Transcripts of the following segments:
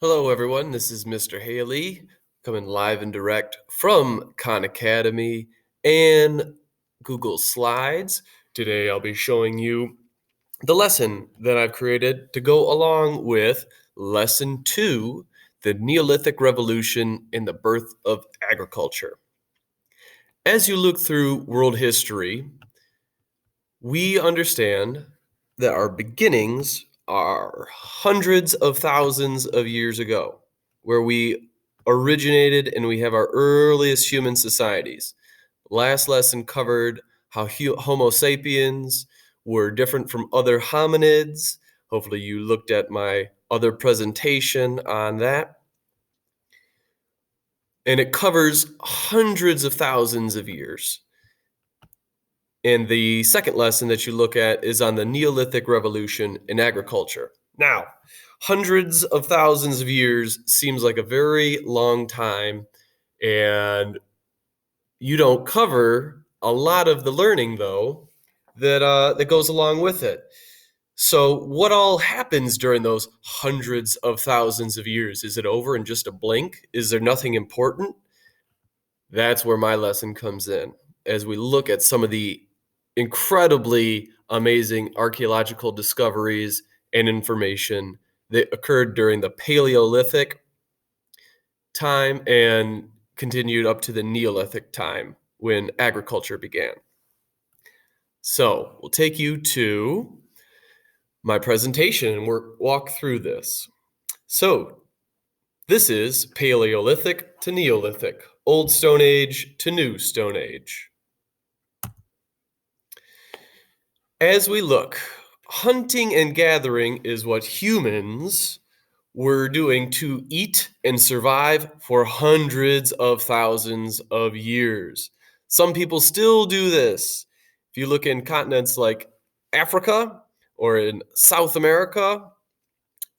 Hello, everyone. This is Mr. Haley coming live and direct from Khan Academy and Google Slides. Today, I'll be showing you the lesson that I've created to go along with Lesson 2, the Neolithic Revolution and the Birth of Agriculture. As you look through world history, we understand that our beginnings are hundreds of thousands of years ago, where we originated and we have our earliest human societies. Last lesson covered how Homo sapiens were different from other hominids. Hopefully, you looked at my other presentation on that. And it covers hundreds of thousands of years. And the second lesson that you look at is on the Neolithic revolution in agriculture. Now, hundreds of thousands of years seems like a very long time, and you don't cover a lot of the learning, though, that goes along with it. So, what all happens during those hundreds of thousands of years? Is it over in just a blink? Is there nothing important? That's where my lesson comes in as we look at some of the incredibly amazing archaeological discoveries and information that occurred during the Paleolithic time and continued up to the Neolithic time when agriculture began. So we'll take you to my presentation and walk through this. So this is Paleolithic to Neolithic, Old Stone Age to New Stone Age. As we look, hunting and gathering is what humans were doing to eat and survive for hundreds of thousands of years. Some people still do this. If you look in continents like Africa or in South America,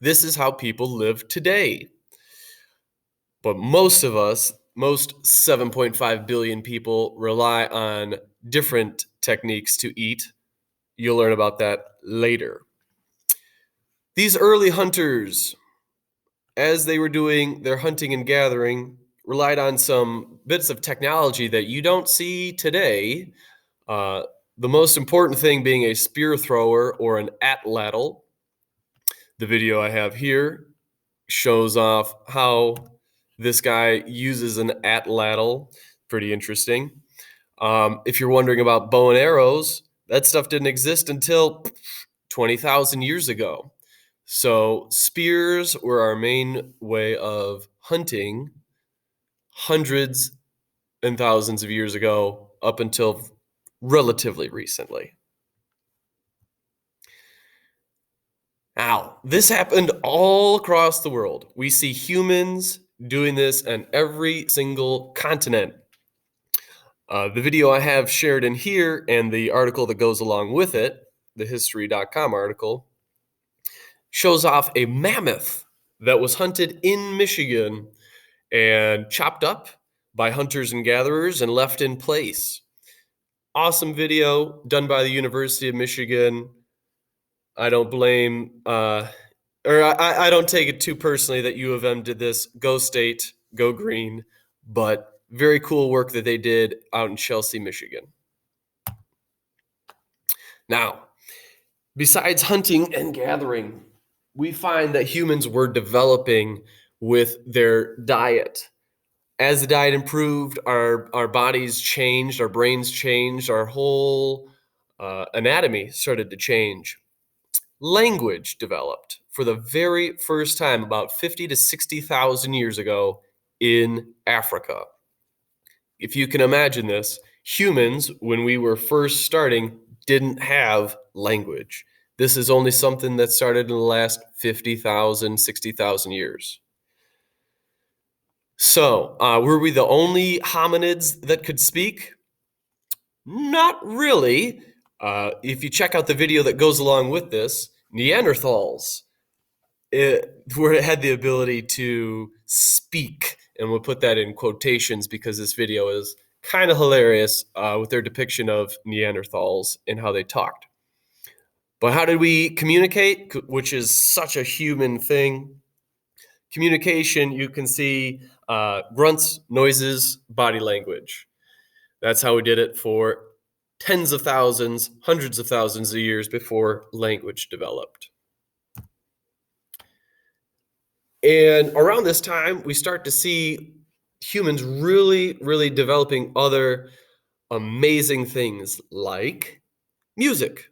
this is how people live today. But most of us, most 7.5 billion people, rely on different techniques to eat. You'll learn about that later. These early hunters, as they were doing their hunting and gathering, relied on some bits of technology that you don't see today. The most important thing being a spear thrower or an atlatl. The video I have here shows off how this guy uses an atlatl. Pretty interesting. If you're wondering about bow and arrows, that stuff didn't exist until 20,000 years ago. So spears were our main way of hunting hundreds and thousands of years ago up until relatively recently. Now, this happened all across the world. We see humans doing this on every single continent. The video I have shared in here and the article that goes along with it, the history.com article, shows off a mammoth that was hunted in Michigan and chopped up by hunters and gatherers and left in place. Awesome video done by the University of Michigan. I don't blame, I don't take it too personally that U of M did this. Go State, go Green, but very cool work that they did out in Chelsea, Michigan. Now, besides hunting and gathering, we find that humans were developing with their diet. As the diet improved, our bodies changed, our brains changed, our whole anatomy started to change. Language developed for the very first time about 50 to 60,000 years ago in Africa. If you can imagine this, humans, when we were first starting, didn't have language. This is only something that started in the last 50,000, 60,000 years. So, were we the only hominids that could speak? Not really. If you check out the video that goes along with this, Neanderthals had the ability to speak, and we'll put that in quotations because this video is kind of hilarious with their depiction of Neanderthals and how they talked. But how did we communicate, which is such a human thing? Communication, you can see grunts, noises, body language. That's how we did it for tens of thousands, hundreds of thousands of years before language developed. And around this time, we start to see humans really, really developing other amazing things like music.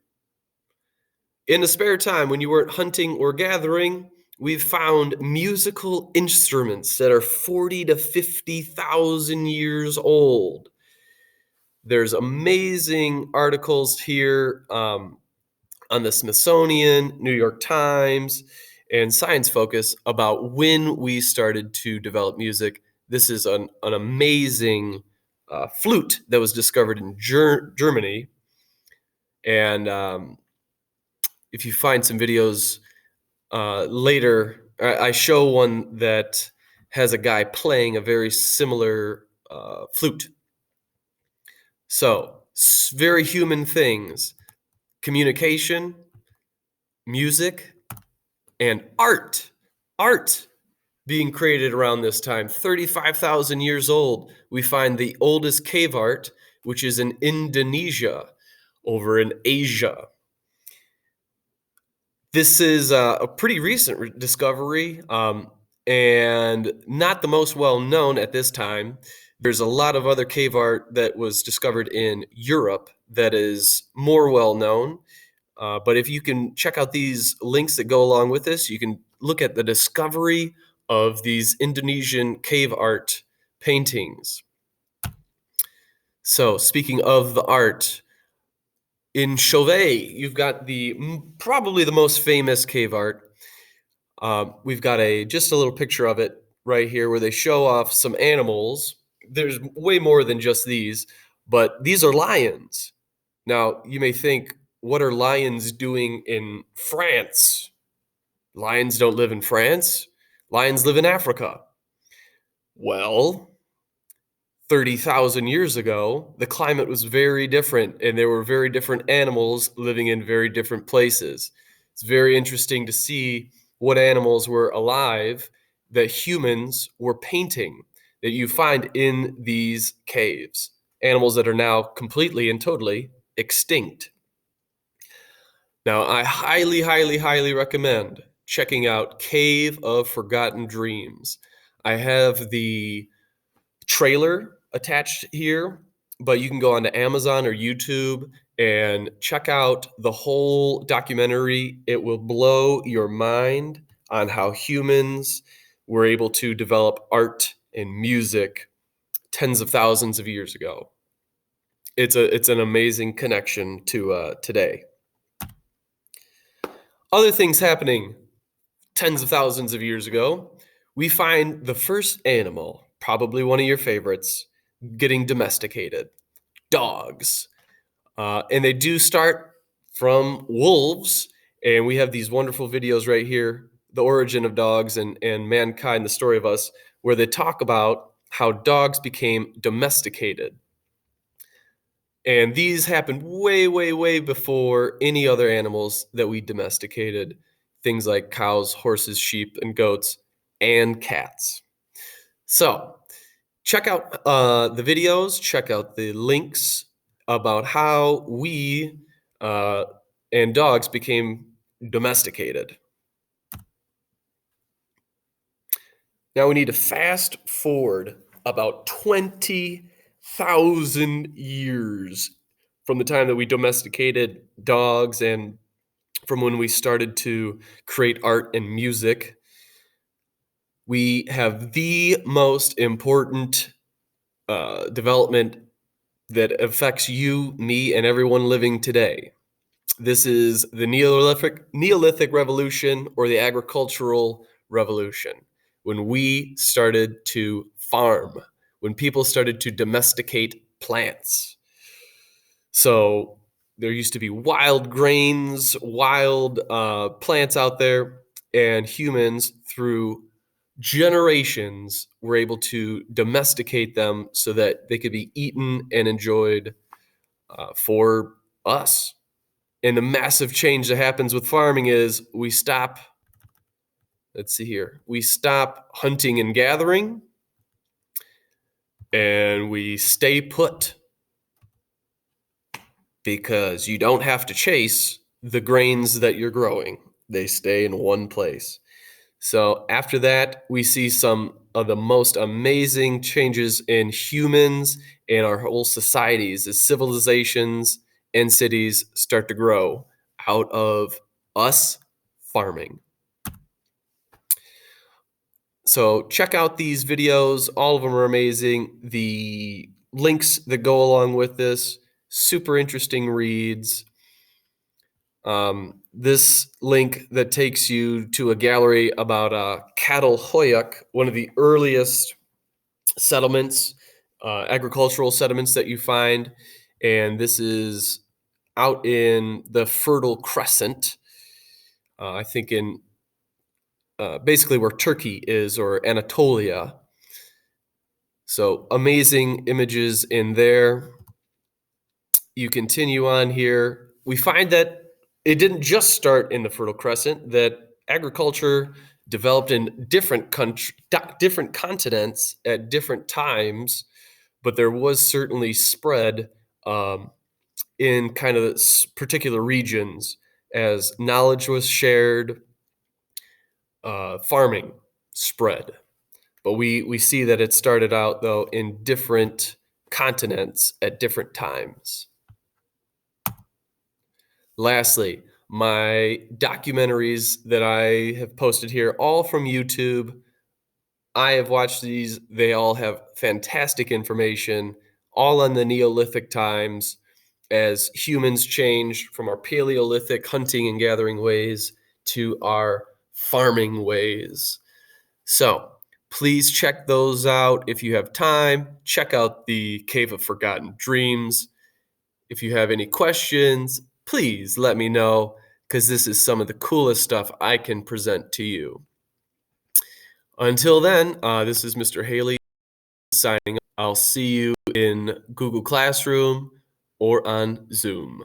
In the spare time, when you weren't hunting or gathering, we've found musical instruments that are 40 to 50,000 years old. There's amazing articles here on the Smithsonian, New York Times, and Science Focus about when we started to develop music. This is an amazing flute that was discovered in Germany. And if you find some videos later, I show one that has a guy playing a very similar flute. So, very human things: communication, music, and art. Art being created around this time, 35,000 years old. We find the oldest cave art, which is in Indonesia, over in Asia. This is a pretty recent discovery, and not the most well known at this time. There's a lot of other cave art that was discovered in Europe that is more well known. But if you can check out these links that go along with this, you can look at the discovery of these Indonesian cave art paintings. So, speaking of the art, in Chauvet, you've got probably the most famous cave art. We've got just a little picture of it right here where they show off some animals. There's way more than just these, but these are lions. Now, you may think, what are lions doing in France? Lions don't live in France. Lions live in Africa. Well, 30,000 years ago, the climate was very different, and there were very different animals living in very different places. It's very interesting to see what animals were alive that humans were painting, that you find in these caves. Animals that are now completely and totally extinct. Now, I highly, highly, highly recommend checking out Cave of Forgotten Dreams. I have the trailer attached here, but you can go onto Amazon or YouTube and check out the whole documentary. It will blow your mind on how humans were able to develop art and music tens of thousands of years ago. It's an amazing connection to today. Other things happening tens of thousands of years ago, we find the first animal, probably one of your favorites, getting domesticated: dogs. And they do start from wolves. And we have these wonderful videos right here, The Origin of Dogs and Mankind, the Story of Us, where they talk about how dogs became domesticated. And these happened way, way, way before any other animals that we domesticated. Things like cows, horses, sheep, and goats, and cats. So check out the videos, check out the links about how we and dogs became domesticated. Now we need to fast forward about 20,000 years from the time that we domesticated dogs and from when we started to create art and music. We have the most important development that affects you, me, and everyone living today. This is the Neolithic Revolution, or the Agricultural Revolution, when we started to farm, when people started to domesticate plants. So there used to be wild grains, wild plants out there, and humans, through generations, were able to domesticate them so that they could be eaten and enjoyed for us. And the massive change that happens with farming is we stop let's see here. We stop hunting and gathering, and we stay put because you don't have to chase the grains that you're growing. They stay in one place. So after that, we see some of the most amazing changes in humans and our whole societies as civilizations and cities start to grow out of us farming. So check out these videos. All of them are amazing. The links that go along with this, super interesting reads. This link that takes you to a gallery about Catalhoyuk, one of the earliest settlements, agricultural settlements that you find. And this is out in the Fertile Crescent, I think in basically where Turkey is, or Anatolia. So amazing images in there. You continue on here. We find that it didn't just start in the Fertile Crescent, that agriculture developed in different continents at different times, but there was certainly spread in kind of particular regions as knowledge was shared, farming spread. But we see that it started out, though, in different continents at different times. Lastly, my documentaries that I have posted here, all from YouTube. I have watched these. They all have fantastic information, all on the Neolithic times as humans changed from our Paleolithic hunting and gathering ways to our farming ways. So please check those out if you have time. Check out the Cave of Forgotten Dreams. If you have any questions, please let me know, because this is some of the coolest stuff I can present to you. Until then, this is Mr. Haley signing up. I'll see you in Google Classroom or on Zoom.